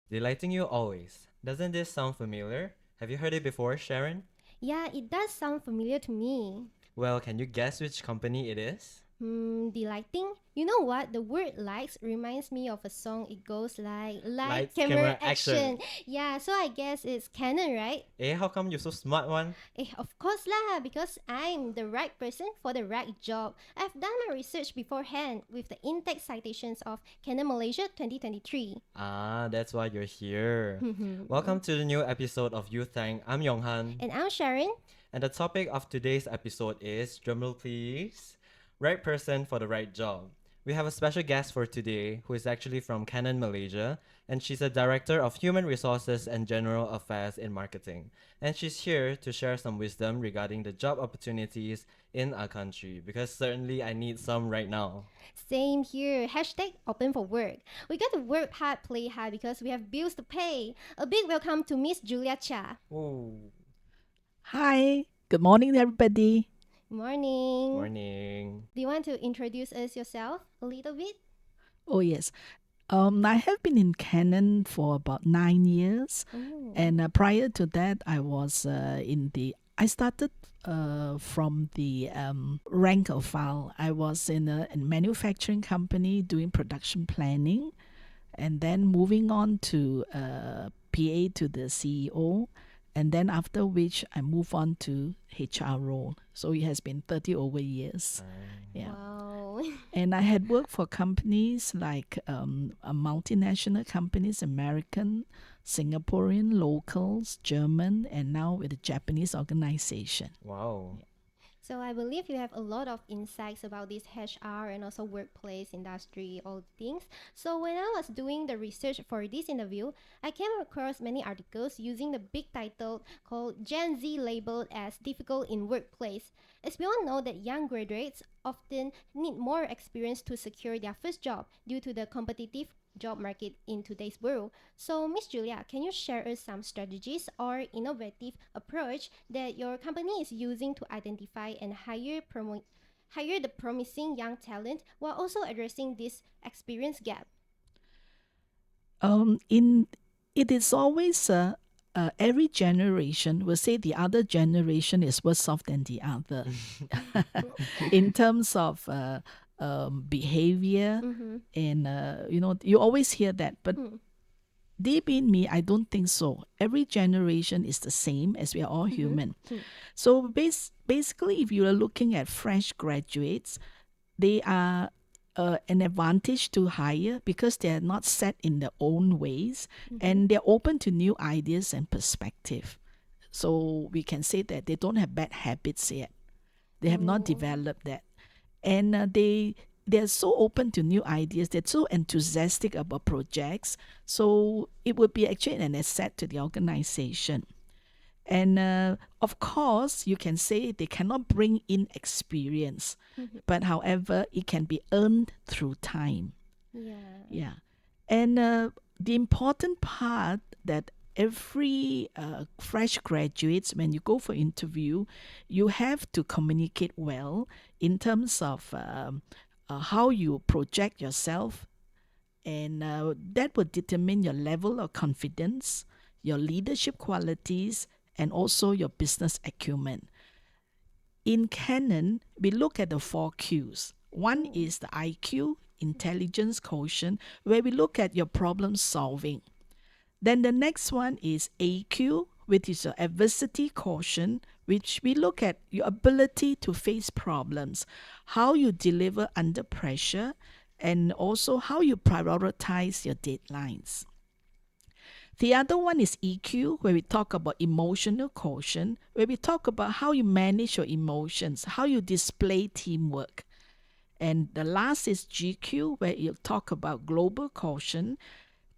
Delighting you always. Doesn't this sound familiar? Have you heard it before, Sharon? Yeah, it does sound familiar to me. Well, can you guess which company it is? Delighting? You know what? The word likes reminds me of a song. It goes like light, Lights, camera, camera, action. action. Yeah, so I guess it's Canon, right? How come you're so smart one? Of course lah, because I'm the right person for the right job. I've done my research beforehand with the intake citations of Canon Malaysia 2023. Ah, that's why you're here. And Welcome to the new episode of Youth Tank. I'm Yonghan. I'm Sharon. And the topic of today's episode is, drumroll please, right person for the right job. We have a special guest for today who is actually from Canon Malaysia, and she's a director of human resources and general affairs in marketing. And she's here to share some wisdom regarding the job opportunities in our country, because certainly I need some right now. Same here. Hashtag open for work. We got to work hard, play hard because we have bills to pay. A big welcome to Miss Julia Cheah. Ooh, Hi, good morning, everybody. Morning. morning. Do you want to introduce us yourself a little bit? Oh, yes. I have been in Canon for about 9 years, Oh. and prior to that, I started from the rank of file. I was in a manufacturing company doing production planning, and then moving on to PA to the CEO, and then after which I move on to HR role. So it has been 30 over years. Yeah. Wow. And I had worked for companies like multinational companies, American, Singaporean, locals, German, and now with a Japanese organization. Wow. So I believe you have a lot of insights about this HR and also workplace industry, all things. So when I was doing the research for this interview, I came across many articles using the big title called Gen Z labeled as difficult in workplace. As we all know that young graduates often need more experience to secure their first job due to the competitive job market in today's world. So, Miss Julia, can you share us some strategies or innovative approach that your company is using to identify and hire the promising young talent while also addressing this experience gap? In it is always every generation will say the other generation is worse off than the other in terms of behavior, Mm-hmm. and you always hear that, but Mm-hmm. deep in me, I don't think so. Every generation is the same as we are all human. Mm-hmm. So basically, if you are looking at fresh graduates, they are an advantage to hire because they are not set in their own ways, Mm-hmm. and they're open to new ideas and perspective. So we can say that they don't have bad habits yet. They have not Oh. developed that, and they're so open to new ideas. They're so enthusiastic about projects. So it would be actually an asset to the organization. And of course, you can say they cannot bring in experience, Mm-hmm. but however, it can be earned through time. Yeah. Yeah. And the important part that every fresh graduates, when you go for interview, you have to communicate well in terms of how you project yourself, and that would determine your level of confidence, your leadership qualities, and also your business acumen. In Canon, we look at the four Qs. One Oh. is the IQ, intelligence quotient, where we look at your problem solving. Then the next one is AQ, which is your adversity quotient, which we look at your ability to face problems, how you deliver under pressure, and also how you prioritize your deadlines. The other one is EQ, where we talk about emotional quotient, where we talk about how you manage your emotions, how you display teamwork. And the last is GQ, where you talk about global quotient,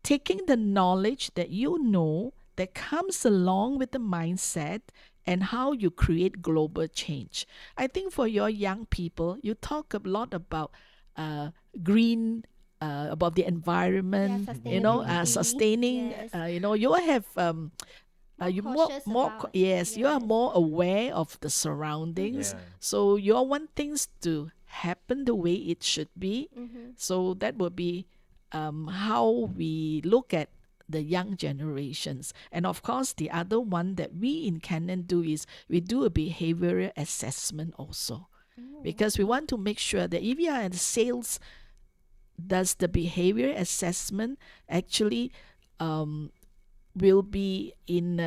taking the knowledge that you know that comes along with the mindset and how you create global change. I think for your young people, you talk a lot about uh, green, about the Yeah, environment, sustainability. sustaining. Yes. You have More you cautious about. yes, you are Yes. more aware of the Mm-hmm. surroundings, Yeah. so you all want things to happen the way it should be. Mm-hmm. So that would be how we look at the young generations. And of course, the other one that we in Canon do is we do a behavioral assessment also, Mm. because we want to make sure that if you are in sales, does the behavior assessment actually um, will be in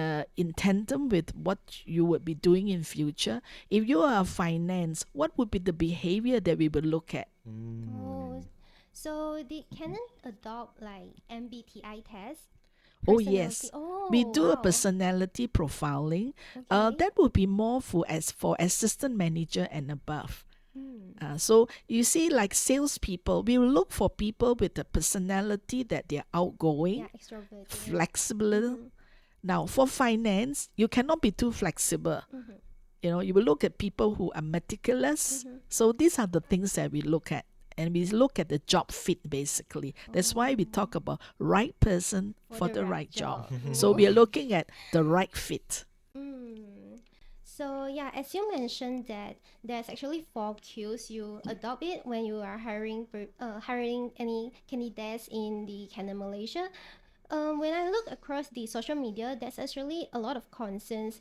tandem with what you would be doing in future. If you are finance, what would be the behavior that we will look at? Oh, so did Canon adopt like MBTI test? Oh Personality. yes, we Oh, do a wow. personality profiling. Okay. That would be more for assistant manager and above. Mm. So you see, like salespeople, we will look for people with a personality that they're outgoing, Yeah, extroverted. flexible. Mm-hmm. Now, for finance, you cannot be too flexible. Mm-hmm. You will look at people who are meticulous. Mm-hmm. So these are the things that we look at. And we look at the job fit basically. That's why we Oh, talk about right person for for the the right right job. job. So Oh. we are looking at the right fit. Mm. So yeah, as you mentioned that there's actually four cues you adopt it when you are hiring any candidates in the Canon Malaysia. When I look across the social media, there's actually a lot of concerns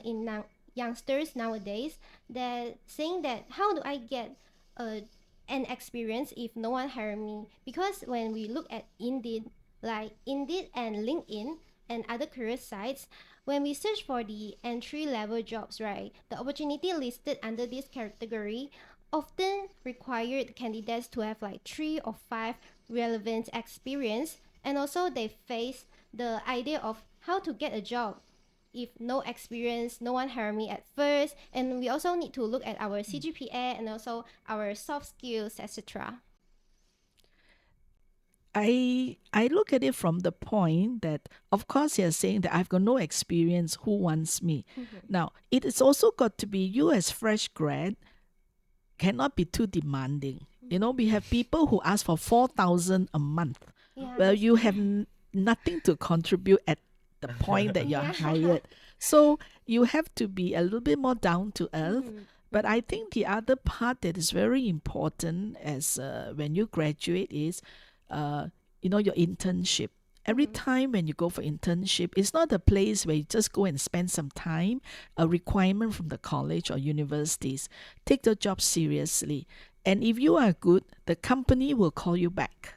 in youngsters nowadays that saying that how do I get uh, an experience if no one hire me? Because when we look at Indeed, like Indeed and LinkedIn and other career sites, when we search for the entry level jobs, right, the opportunity listed under this category often required candidates to have like 3 or 5 relevant experience, and also they face the idea of how to get a job if no experience, no one hire me at first, and we also need to look at our CGPA and also our soft skills, etc. I look at it from the point that, of course, you're saying that I've got no experience. Who wants me? Mm-hmm. Now, it is also got to be you as fresh grad cannot be too demanding. We have people who ask for 4,000 a month. Yeah, Well, that's you have nothing to contribute at the point that you're yeah. hired. So you have to be a little bit more down to earth. Mm-hmm. But I think the other part that is very important as when you graduate is, uh, your internship. Every Mm-hmm. time when you go for internship, it's not a place where you just go and spend some time, a requirement from the college or universities. Take the job seriously. And if you are good, the company will call you back.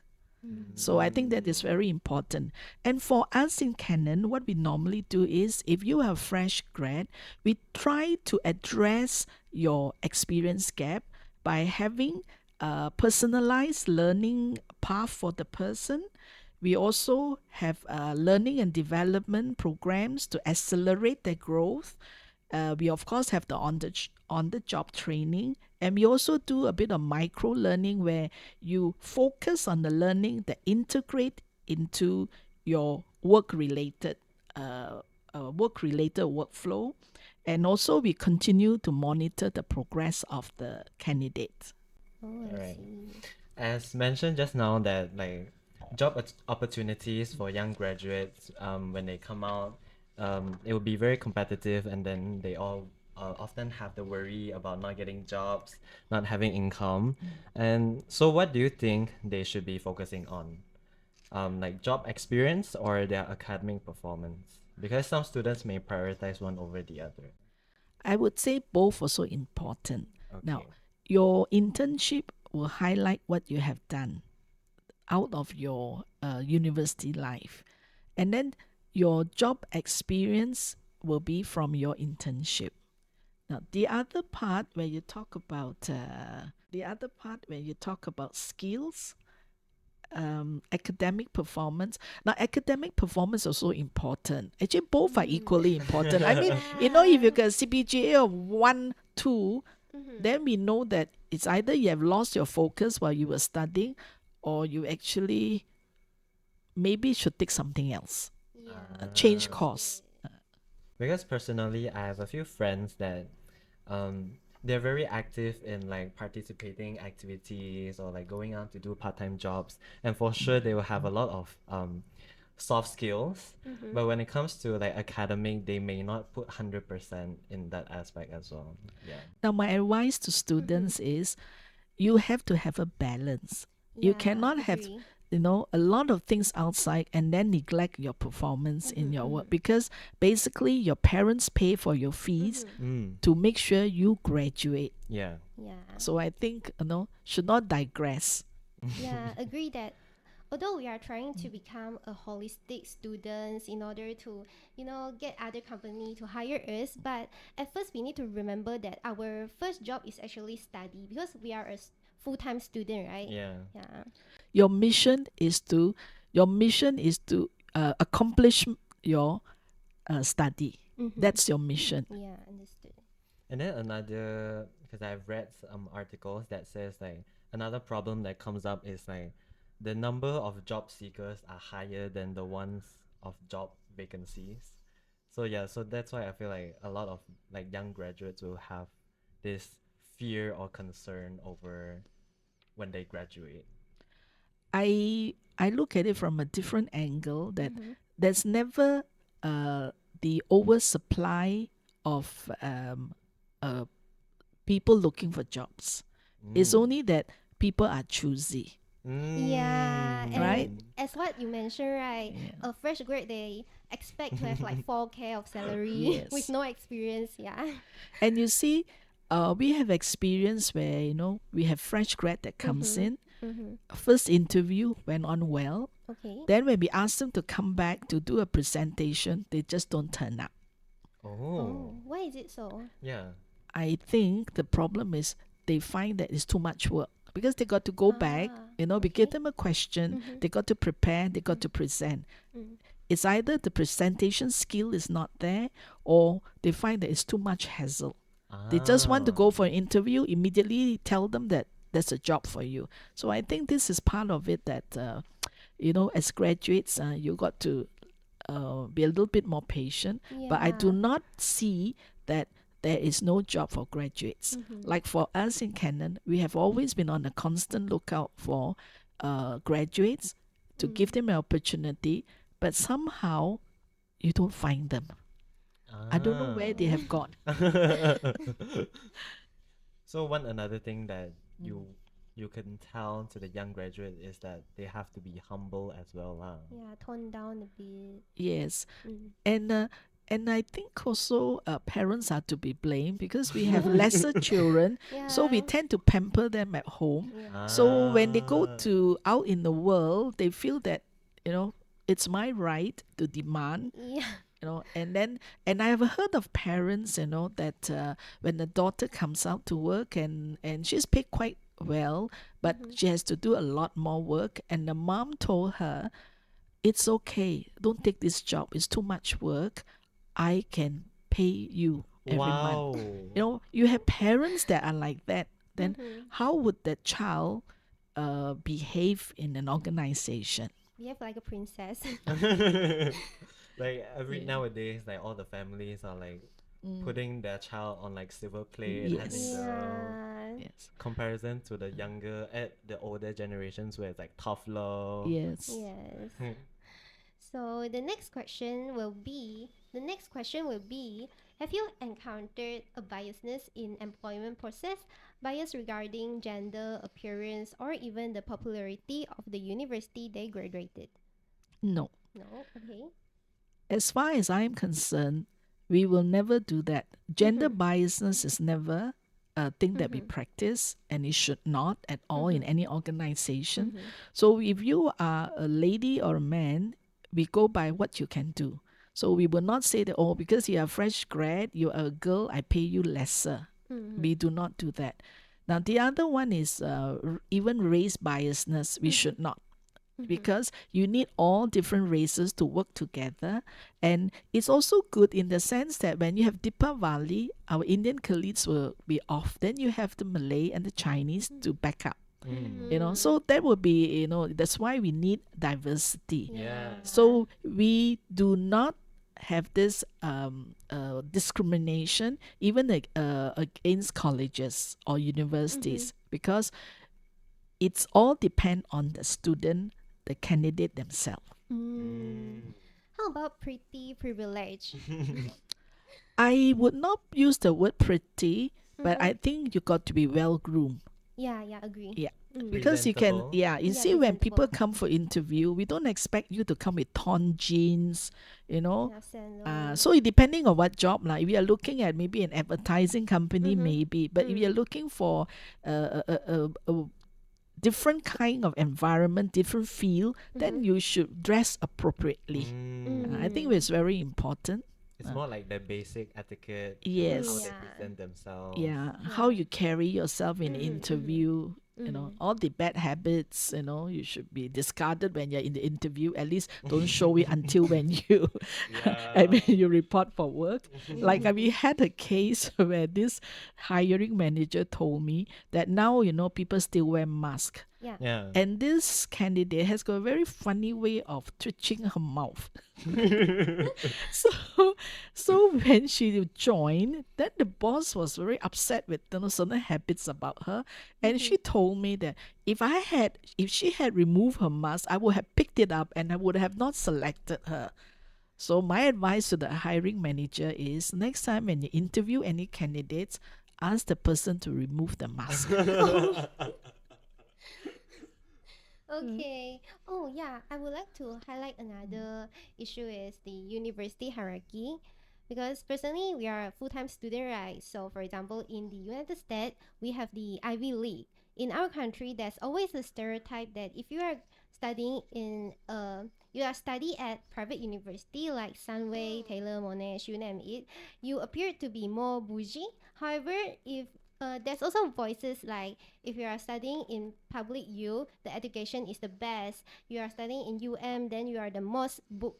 So I think that is very important. And for us in Canon, what we normally do is if you are a fresh grad, we try to address your experience gap by having a personalized learning path for the person. We also have learning and development programs to accelerate their growth. We of course have the on the job training, and we also do a bit of micro learning where you focus on the learning that integrate into your work related workflow, and also we continue to monitor the progress of the candidate. Oh, I Right. see. As mentioned just now, that like opportunities for young graduates, when they come out, it will be very competitive, and then they all often have the worry about not getting jobs, not having income. And so, what do you think they should be focusing on? Like job experience or their academic performance? Because some students may prioritize one over the other. I would say both also important. Now, Okay. your internship will highlight what you have done out of your university life. And then your job experience will be from your internship. Now, the other part where you talk about skills, academic performance. Now, academic performance is also important. Actually, both are Mm. equally important. I mean, if Yeah. you get CPGA of 1, 2, Mm-hmm. then we know that it's either you have lost your focus while you were studying, or you actually maybe should take something else, Yeah, change Ah. course. understood. Because personally, I have a few friends that they're very active in like participating activities or like going out to do part-time jobs, and for sure they will have a lot of soft skills. Mm-hmm. But when it comes to like academic, they may not put 100% in that aspect as well. Yeah. Now, my advice to Mm-hmm. students is you have to have a balance. You Yeah, cannot have agree. a lot of things outside and then neglect your performance in your work, because basically your parents pay for your fees Mm. to make sure you graduate. Yeah. Yeah. So I think, should not digress. Yeah, agree that although we are trying to become a holistic students in order to, get other company to hire us, but at first we need to remember that our first job is actually study because we are a full-time student, right? Yeah. Yeah. Your mission is to accomplish your study. Mm-hmm. That's your mission. Yeah, understood. And then another, because I've read some articles that says like another problem that comes up is like the number of job seekers are higher than the ones of job vacancies. So yeah, so that's why I feel like a lot of like young graduates will have this fear or concern over when they graduate. I look at it from a different angle, that Mm-hmm. there's never the oversupply of uh, people looking for jobs. It's Mm. only that people are choosy, Yeah, right? and as what you mentioned, right? Yeah. A fresh grad they expect to have like 4K of salary with Yes. no experience. Yeah. And you see, we have experience where, we have fresh grad that comes Mm-hmm. in. Mm-hmm. First interview went on well. Okay. Then when we ask them to come back to do a presentation, they just don't turn up. Oh. Oh, why is it so? Yeah. I think the problem is they find that it's too much work, because they got to go back, we give Okay. them a question, Mm-hmm. they got to prepare, they got to present. It's either the presentation skill is not there, or they find that it's too much hassle. They just want to Ah. go for an interview, immediately tell them that there's a job for you. So I think this is part of it, that, as graduates, you got to be a little bit more patient. But I do Yeah. not see that there is no job for graduates. Mm-hmm. Like for us in Canon, we have always been on a constant lookout for graduates to give them an opportunity, but somehow you don't find them. I don't know where they Oh. have gone. So one another thing that Mm. you can tell to the young graduate is that they have to be humble as well, lah. Yeah, tone down a bit. Yes, Mm. and I think also parents are to be blamed, because we have lesser children, so we Yeah. tend to pamper them at home. Yeah. So when they go Ah. to out in the world, they feel that, it's my right to demand, Yeah. and I have heard of parents, that when the daughter comes out to work, and she's paid quite well, but she has to do a lot more work, and the mom told her, it's okay, don't take this job, it's too much work, I can pay you every month. Wow. You have parents that are like that. Then Mm-hmm. how would that child behave in an organization? Behave like a princess. Like every Yeah. nowadays, like all the families are like putting their child on like silver plate, having Yes. the Yeah. Yes. comparison to the the older generations where it's like tough love. Yes. Yes. Hmm. So the next question will be, have you encountered a biasness in employment process, bias regarding gender, appearance, or even the popularity of the university they graduated? No. No? Okay. As far as I'm concerned, we will never do that. Gender biasness is never a thing that we practice, and it should not at all in any organization. So if you are a lady or a man, we go by what you can do. So we will not say that, oh, because you are fresh grad, you are a girl, I pay you lesser. We do not do that. Now the other one is even race biasness. We should not, because you need all different races to work together. And it's also good in the sense that when you have Deepavali, our Indian colleagues will be off. Then you have the Malay and the Chinese to back up. So that would be, that's why we need diversity. Yeah. So we do not have this discrimination even against colleges or universities, because it's all depend on the student, the candidate themselves. How about pretty privilege? I would not use the word pretty, but I think you got to be well groomed. Yeah, agree. Yeah. Because you can, Presentable. yeah, you Yeah, see, when people presentable. come for interview, we don't expect you to come with torn jeans, you know. Yeah, sandals. So it depending on what job, like if we are looking at maybe an advertising company, Mm-hmm. maybe, but if you're looking for a different kind of environment, different feel, Mm-hmm. then you should dress appropriately. I think Mm. it's very important. It's Uh, more like the basic etiquette, how they yes, Yeah. present themselves. yeah, how Yeah. you carry yourself in Mm-hmm. Mm-hmm. interview, Mm-hmm. all the bad habits, you should be discarded when you're in the interview. At least don't show it until when you and when Yeah. you report for work. Like we Mm-hmm. had a case where this hiring manager told me that now people still wear mask. Yeah. Yeah. And this candidate has got a very funny way of twitching her mouth. So, so when she joined, then the boss was very upset with certain habits about her, and Mm-hmm. she told me that if she had removed her mask, I would have picked it up and I would have not selected her. So my advice to the hiring manager is next time when you interview any candidates, ask the person to remove the mask. Okay. Oh, yeah. I would like to highlight another issue is the university hierarchy. Because personally, we are a full-time student, right? So, for example, in the United States, we have the Ivy League. In our country, there's always a stereotype that if you are studying in you are study at private university like Sunway, Taylor, Monash, you name it, you appear to be more bougie. However, if there's also voices like if you are studying in public U, the education is the best. You are studying in UM, then you are the most book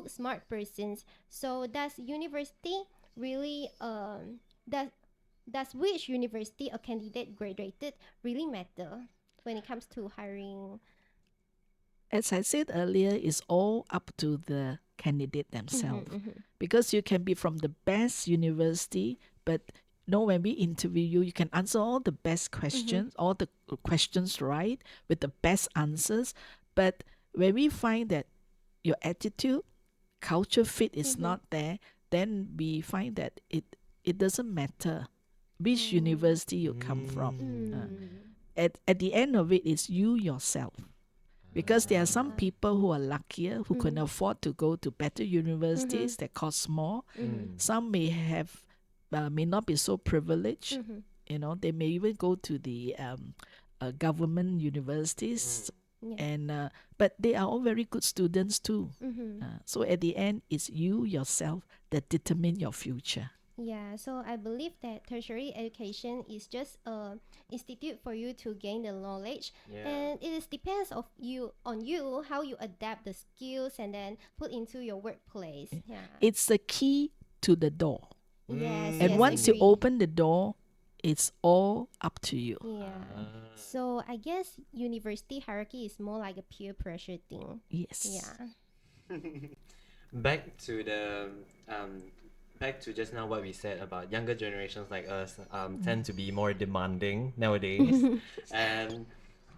smart persons. So does university really does which university a candidate graduated really matter when it comes to hiring? As I said earlier, it's all up to the candidate Mm-hmm, themselves. mm-hmm, Because you can be from the best university, but when we interview you, you can answer all the best mm-hmm, questions, all the questions right, with the best answers. But when we find that your attitude, culture fit is mm-hmm. not there, then we find that it doesn't matter which Oh. university you come from. Uh, Mm. at the end of it is you yourself, because there are some Yeah. people who are luckier who can Mm-hmm, afford to go to better mm-hmm, universities that cost more. mm-hmm, Mm. Some may not be so privileged. mm-hmm. They may even go to the government universities, Yeah. and but they are all very good students too. Mm-hmm. So at the end, it's you yourself that determine your future. Yeah, so I believe that tertiary education is just a institute for you to gain the knowledge, Yeah. and it is depends of you on you how you adapt the skills and then put into your workplace. Yeah. It's the key to the door, Yes, and yes, once you Mm. agree. open the door, it's all up to you. Yeah. Ah. So I guess university hierarchy is more like a peer pressure thing. Yes. Yeah. Back to the back to just now what we said about younger generations like us tend to be more demanding nowadays, and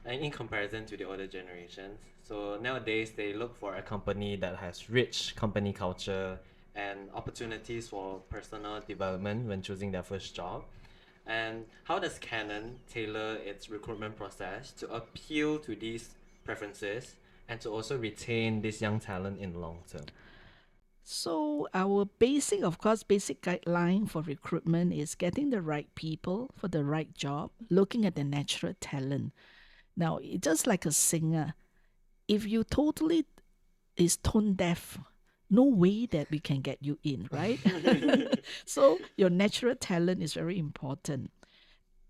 in comparison to the older generations. So nowadays they look for a company that has rich company culture and opportunities for personal development when choosing their first job. And how does Canon tailor its recruitment process to appeal to these preferences and to also retain this young talent in long term? So our basic guideline for recruitment is getting the right people for the right job, looking at the natural talent. Now, just like a singer, if you totally is tone deaf, no way that we can get you in, right? So your natural talent is very important.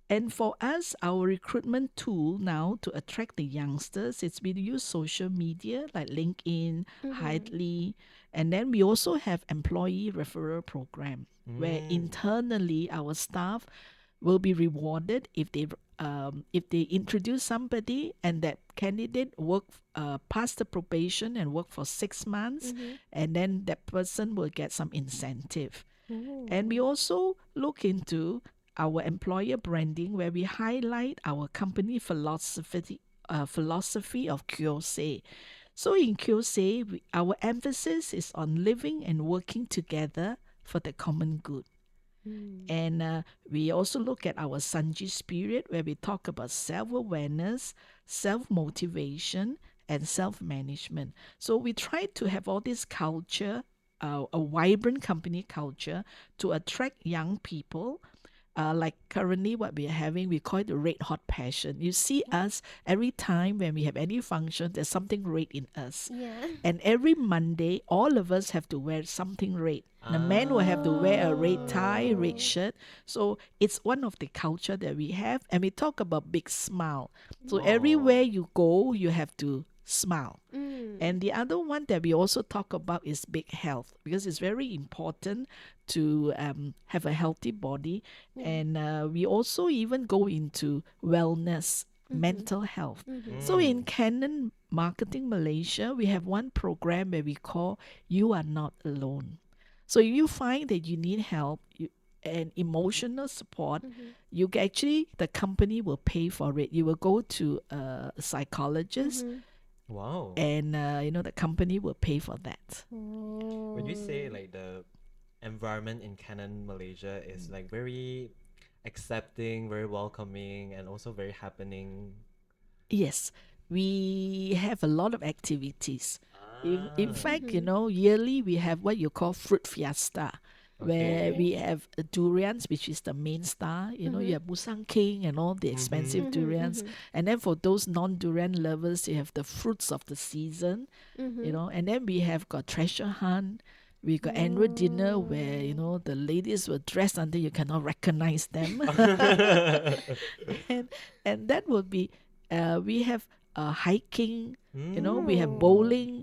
And for us, our recruitment tool now to attract the youngsters is we use social media like LinkedIn, Mm-hmm. Highly, and then we also have employee referral program where Mm. internally our staff will be rewarded if they introduce somebody and that candidate pass the probation and work for 6 months, Mm-hmm. and then that person will get some incentive. And we Ooh. also look into our employer branding, where we highlight our company philosophy of Kyosei. So in Kyosei, our emphasis is on living and working together for the common good. Mm. And we also look at our Sanji spirit, where we talk about self awareness, self motivation, and self management. So we try to have all this culture, a vibrant company culture, to attract young people. Like currently, what we are having, we call it the red hot passion. You see us every time when we have any function, there's something red in us. Yeah. And every Monday, all of us have to wear something red. The men will have to wear a red tie, red Oh. shirt. So it's one of the culture that we have. And we talk about big smile. So everywhere Oh. you go, you have to smile. Mm. And the other one that we also talk about is big health, because it's very important to have a healthy body. Yeah. And we also even go into wellness, Mm-hmm. mental health. Mm-hmm. So in Mm. Canon Marketing Malaysia, we have one program where we call You Are Not Alone. So if you find that you need help, and emotional support, Mm-hmm. the company will pay for it. You will go to a psychologist, Mm-hmm. Wow. and the company will pay for that. When you say Oh. like the environment in Canon Malaysia is like very accepting, very welcoming, and also very happening. Yes, we have a lot of activities. In Ah, fact, Mm-hmm. yearly we have what you call fruit fiesta, where okay. we Okay. have durians, which is the main star. Mm-hmm. You have Musang King and all the Mm-hmm. expensive Mm-hmm. durians. Mm-hmm. And then for those non-durian lovers, you have the fruits of the season, Mm-hmm. and then we have got treasure hunt. We got annual dinner where, Oh. the ladies were dressed until you cannot recognize them. and and that will be we have hiking, we have Oh. Mm. bowling,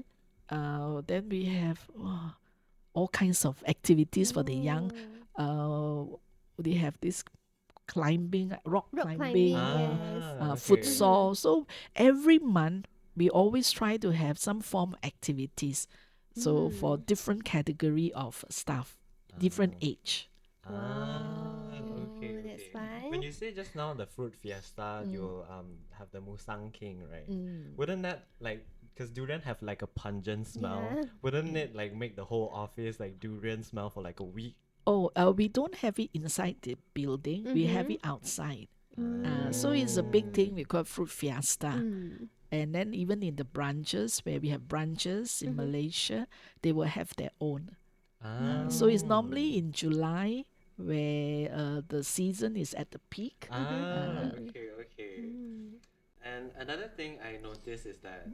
then we have all kinds of activities for the young. Oh. uh, they have this climbing, rock Rock climbing, climbing, yes. Ah, okay. Mm-hmm. futsal. So every month we always try to have some form of activities, so for Mm. different category of staff, different Ah. age. Okay, Wow, that's okay. When fine. you say just now the fruit fiesta, Mm, you'll have the Musang King, right? mm, Wouldn't that like because durian have like a pungent smell? Yeah. Wouldn't mm. it like make the whole office like durian smell for like a week? Oh, we don't have it inside the building. We have Mm-hmm. it outside. So it's a big Mm. thing. We Oh. call fruit fiesta. Mm. And then even in the branches, where we have branches in Mm-hmm. Malaysia, they will have their own. So it's Ah. normally in July, where the season is at the peak. Mm-hmm. Ah, Uh, Mm-hmm. okay, okay. Mm. And another thing I noticed is that,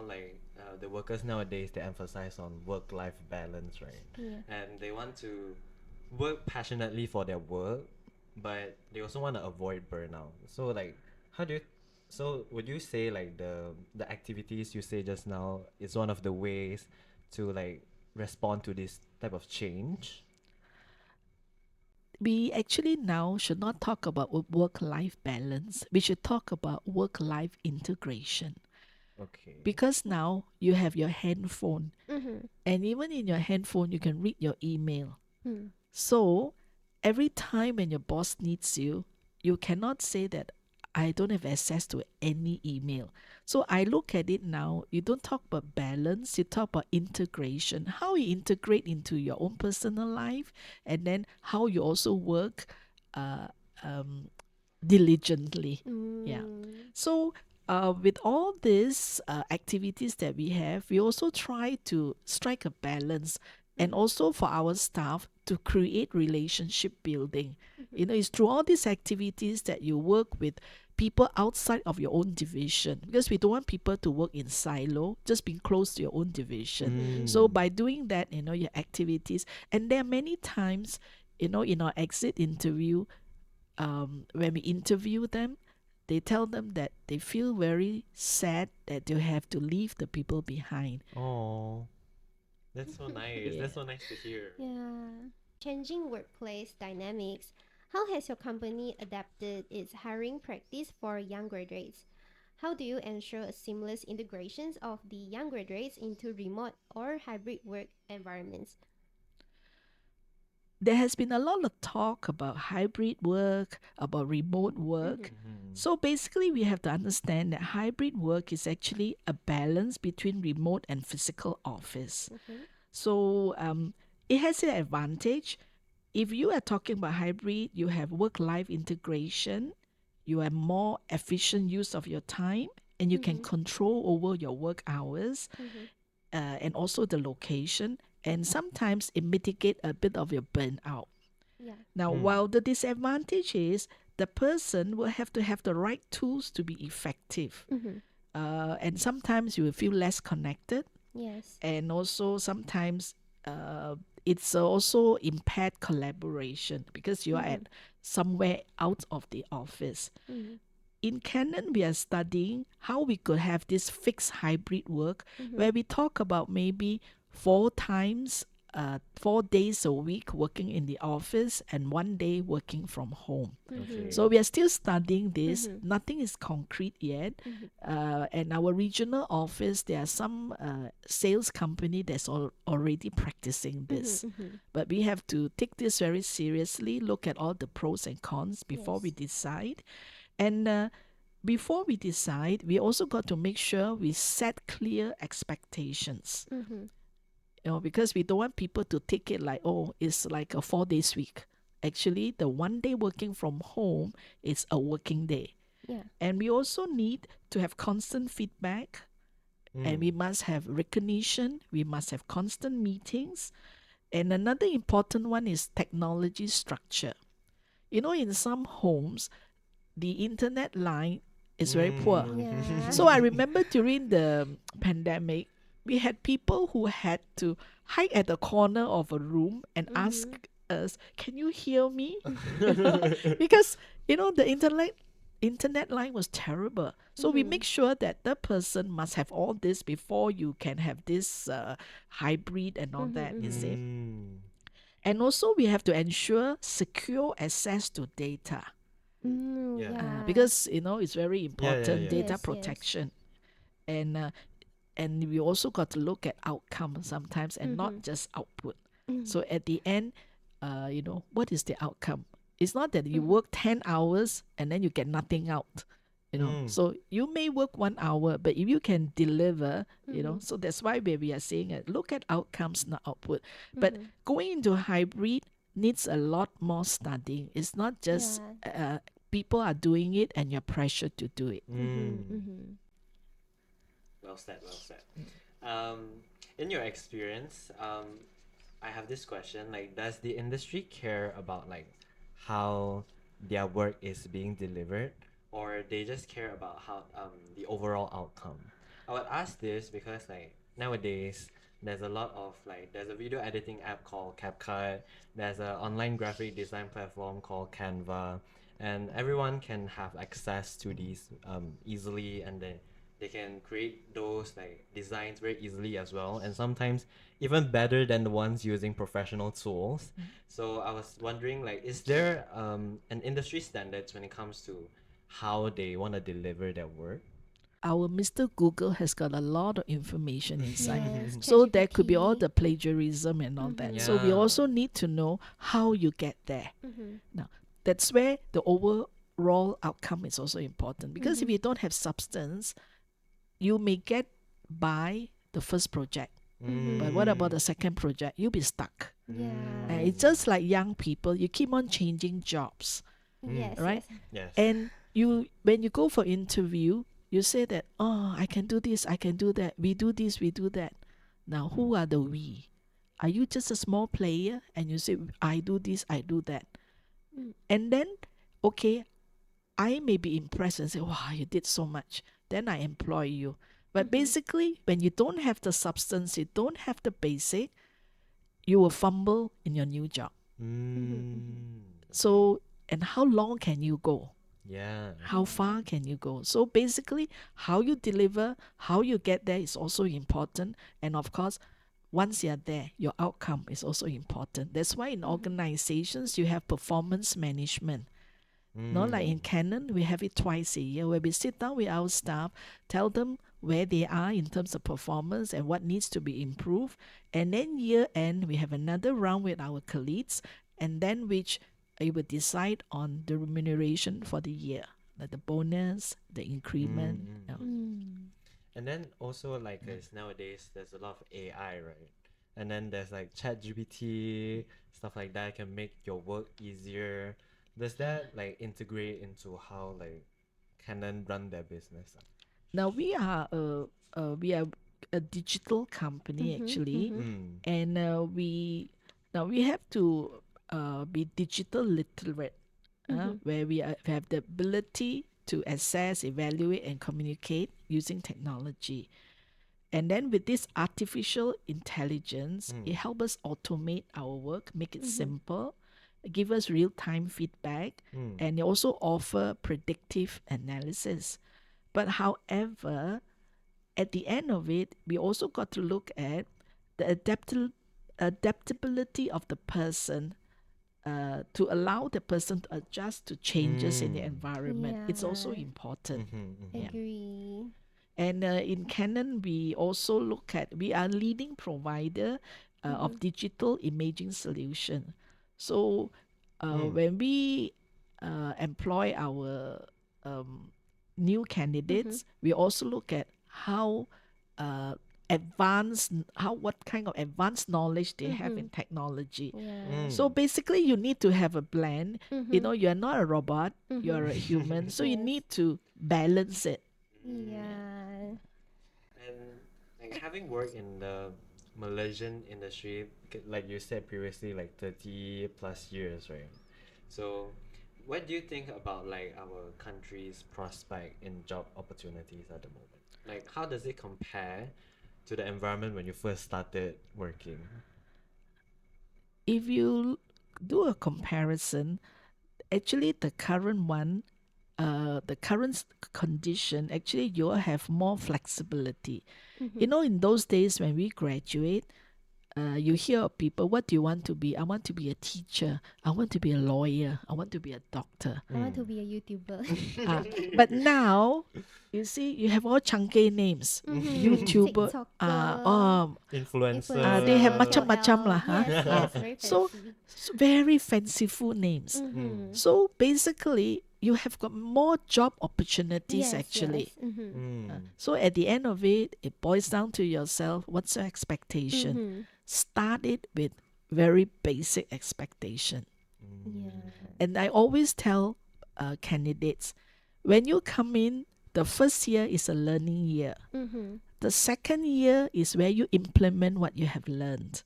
like the workers nowadays, they emphasize on work life balance, right? Yeah. And they want to work passionately for their work, but they also want to avoid burnout. So, like, how do you, so would you say, like, the activities you say just now is one of the ways to, like, respond to this type of change? we actually now should not talk about work life balance. We should talk about work life integration. Okay. Because now you have your handphone, Mm-hmm. and even in your handphone, you can read your email. Mm. So every time when your boss needs you, you cannot say that I don't have access to any email. So I look at it now, you don't talk about balance, you talk about integration. How you integrate into your own personal life, and then how you also work uh, um, diligently. Yeah. Mm. So with all these activities that we have, we also try to strike a balance, and Mm-hmm. also for our staff to create relationship building. Mm-hmm. It's through all these activities that you work with people outside of your own division, because we don't want people to work in silo, just being close to your own division. Mm-hmm. So Mm. by doing that, your activities, and there are many times, in our exit interview, when we interview them, they tell them that they feel very sad that they have to leave the people behind. Oh, that's so nice. Yeah. That's so nice to hear. Yeah. Changing workplace dynamics. How has your company adapted its hiring practice for young graduates? How do you ensure a seamless integrations of the young graduates into remote or hybrid work environments? There has been a lot of talk about hybrid work, about remote Mm-hmm. work. Mm-hmm. So basically, we have to understand that hybrid work is actually a balance between remote and physical office. Mm-hmm. So it has an advantage. if you are talking about hybrid, you have work-life integration, you have more efficient use of your time, and you can control over your work hours, and also the location. And sometimes it mitigate a bit of your burnout. Yeah. Now, while the disadvantage is the person will have to have the right tools to be effective. And sometimes you will feel less connected, Yes. and also sometimes it's also impaired collaboration because you are at somewhere out of the office. In Canon, we are studying how we could have this fixed hybrid work where we talk about maybe 4 days a week working in the office and 1 day working from home. Okay. So we are still studying this. Nothing is concrete yet. And our regional office, there are some sales company that's already practicing this. But we have to take this very seriously, look at all the pros and cons before we Yes. decide. And before we decide, we also got to make sure we set clear expectations. Because we don't want people to take it like, oh, it's like a 4 days week. Actually, the 1 day working from home is a working day. Yeah. And we also need to have constant feedback, and we must have recognition. We must have constant meetings. And another important one is technology structure. In some homes, the internet line is very poor. Yeah. So I remember during the pandemic, we had people who had to hide at the corner of a room and ask us, "Can you hear me?" Because the internet line was terrible. So we make sure that the person must have all this before you can have this hybrid and all that. You see, and also we have to ensure secure access to data. Yeah. Yeah. Because it's very important, yeah. data Yes, yes. protection. And we also got to look at outcome sometimes and not just output. So at the end, what is the outcome? It's not that you work 10 hours and then you get nothing out. So you may work 1 hour, but if you can deliver, so that's why we are saying look at outcomes, not output. But going into hybrid needs a lot more studying. It's not just Yeah. people are doing it and you're pressured to do it. Well said, well said. In your experience, I have this question, like, does the industry care about like how their work is being delivered, or they just care about how the overall outcome? I would ask this because like nowadays there's a lot of like there's a video editing app called CapCut, there's an online graphic design platform called Canva, and everyone can have access to these easily, and they can create those like designs very easily as well, and sometimes even better than the ones using professional tools. So I was wondering, like, is there an industry standards when it comes to how they want to deliver their work? Our Mr. Google has got a lot of information inside. Yes. So there could be all ChatGPT. the plagiarism and all that. So we Yeah. also need to know how you get there. Now, that's where the overall outcome is also important. Because if you don't have substance, you may get by the first project. But what about the second project? You'll be stuck. Yeah. And it's just like young people, you keep on changing jobs, Yes. right? Yes. Yes. And when you go for interview, you say that, oh, I can do this, I can do that. We do this, we do that. Now, who are the we? Are you just a small player and you say, I do this, I do that? And then, okay, I may be impressed and say, wow, you did so much. Then I employ you. But basically, when you don't have the substance, you don't have the basic, you will fumble in your new job. So, and how long can you go? Yeah. How far can you go? So basically, how you deliver, how you get there is also important. And of course, once you're there, your outcome is also important. That's why in organizations, you have performance management. Not like in Canon, we have it twice a year where we sit down with our staff, tell them where they are in terms of performance and what needs to be improved. And then year end, we have another round with our colleagues, and then which we will decide on the remuneration for the year, like the bonus, the increment. And then also like nowadays there's a lot of AI, right? and then there's like ChatGPT, stuff like that can make your work easier. Does that like integrate into how like Canon run their business? Now we are a digital company actually, Mm. and we have to be digital literate, where we have the ability to assess, evaluate, and communicate using technology. And then with this artificial intelligence, it Mm. helps us automate our work, make it simple, give us real time feedback, Mm. and it also offer predictive analysis. But however, at the end of it, we also got to look at the adaptability of the person, to allow the person to adjust to changes in the Mm. environment. It's also Yeah. important. Mm-hmm, mm-hmm. Yeah. Agree. And in Canon, we also look at, we are leading provider of digital imaging solution. So Mm. when we employ our um, new candidates, we also look at how uh, what kind of advanced knowledge they have in technology. Yeah. So Mm. basically, you need to have a blend. You know, you're not a robot, you're a Mm. human, so you Yes. need to balance it. Yeah. And like having worked in the Malaysian industry, like you said previously, like 30 plus years, right? So, what do you think about like our country's prospect in job opportunities at the moment? Like, how does it compare to the environment when you first started working? If you do a comparison, actually the current one, the current condition, actually you'll have more flexibility. You know, in those days when we graduate, you hear of people, what do you want to be? I want to be a teacher. I want to be a lawyer. I want to be a doctor. I want to be a YouTuber. Uh, but now, you see, you have all chunky names. YouTuber, TikToker, they have influencer, Influencer. macam-macam KOL. lah, huh? Yes, yes, very So, fancy. very fanciful names. Mm. So basically, you have got more job opportunities Yes, actually. yes. Mm. So at the end of it, it boils down to yourself. What's your expectation? Start it with very basic expectation. Yeah. And I always tell candidates, when you come in, the first year is a learning year. The second year is where you implement what you have learned.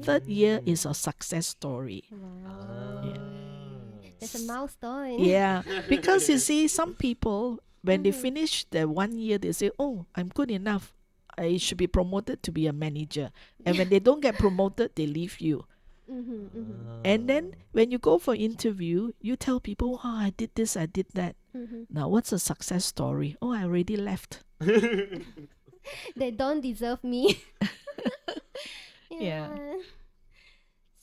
Third year is a success story. Wow. Yeah. That's a milestone. Yeah, because you see, some people, when they finish their 1 year, they say, "Oh, I'm good enough. I should be promoted to be a manager." And when they don't get promoted, they leave you. And then when you go for interview, you tell people, "Oh, I did this, I did that." Now, what's a success story? Oh, I already left. They don't deserve me. Yeah. Yeah.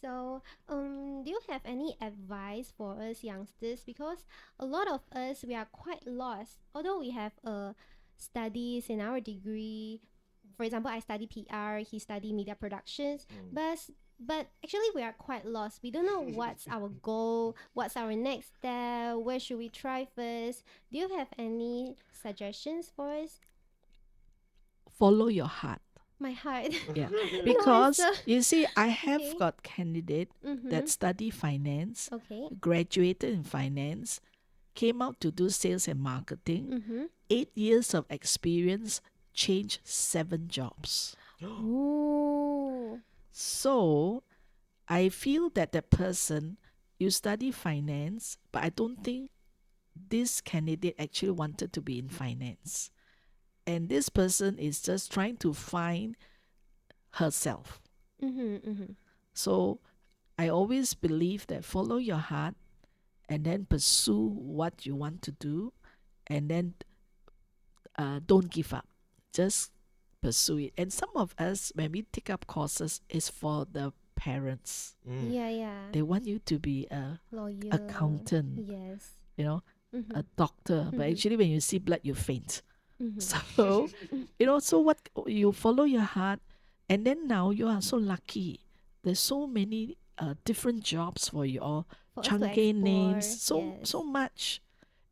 So, do you have any advice for us youngsters? Because a lot of us, we are quite lost. Although we have studies in our degree, for example, I study PR, he study media productions, but actually we are quite lost. We don't know what's our goal, what's our next step, where should we try first. Do you have any suggestions for us? Follow your heart. My heart. Yeah, No because answer. you see, I have Okay. got candidate that study finance, Okay. graduated in finance, came out to do sales and marketing. 8 years of experience, changed 7 jobs. Ooh. So I feel that the person, you study finance, but I don't think this candidate actually wanted to be in finance. And this person is just trying to find herself. So I always believe that follow your heart and then pursue what you want to do, and then don't give up. Just pursue it. And some of us, when we take up courses, is for the parents. Yeah, yeah. They want you to be a Lawyer. accountant, Yes. you know, a doctor. But actually, when you see blood, you faint. So, so what, you follow your heart, and then now you are so lucky. There's so many different jobs for you all, For us to chunky names, explore. so Yes. much.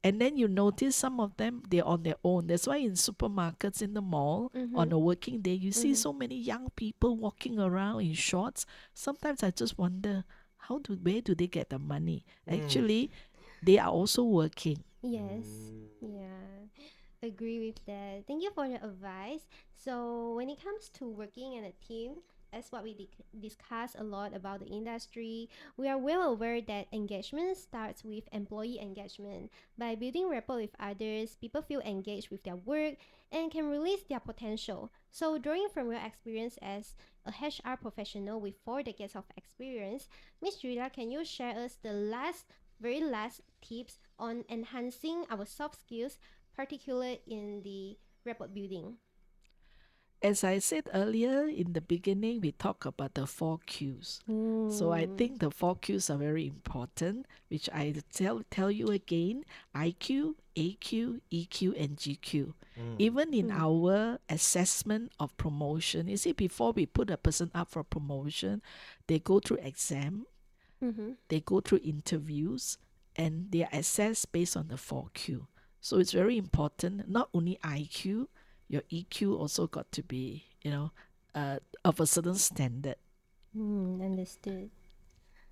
And then you notice some of them, they're on their own. That's why in supermarkets, in the mall, Mm-hmm. on a working day, you see Mm-hmm. so many young people walking around in shorts. Sometimes I just wonder, where do they get the money? Mm. Actually, they are also working. Yes. Mm. Yeah. Agree with that. Thank you for the advice. So, when it comes to working in a team, as what we discuss a lot about the industry, we are well aware that engagement starts with employee engagement. By building rapport with others, people feel engaged with their work and can release their potential. So, drawing from your experience as a HR professional with 4 decades of experience, Miss Julia, can you share us the very last tips on enhancing our soft skills, particularly in the rapport building? As I said earlier in the beginning, we talk about the 4 Qs. So I Mm. think the 4 Qs are very important, which I tell you again: IQ, AQ, EQ, and GQ. Mm. Even in Mm. our assessment of promotion, you see, before we put a person up for promotion, they go through exam, Mm-hmm. they go through interviews, and they are assessed based on the 4Q. So it's very important, not only IQ, your EQ also got to be, of a certain standard. Understood.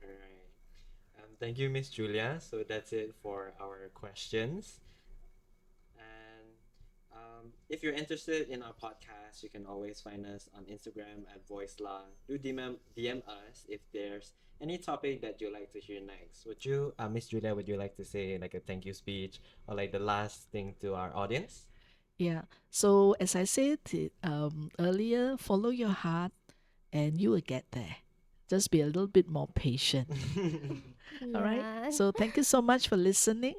All right. Thank you, Miss Julia. So that's it for our questions. And if you're interested in our podcast, you can always find us on Instagram at Voicelah. Do DM us if there's any topic that you'd like to hear next. Would you, Miss Julia, would you like to say like a thank you speech or like the last thing to our audience? Yeah. So as I said earlier, follow your heart and you will get there. Just be a little bit more patient. All right. Yeah. So thank you so much for listening.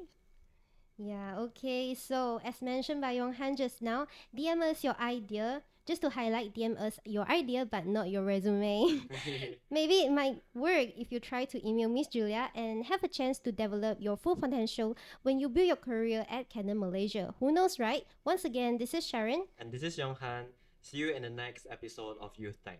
Yeah, okay. So, as mentioned by Yonghan just now, DM us your idea. Just to highlight, DM us your idea but not your resume. Maybe it might work if you try to email Miss Julia and have a chance to develop your full potential when you build your career at Canon Malaysia. Who knows, right? Once again, this is Sharon. And this is Yonghan. See you in the next episode of Youth Time.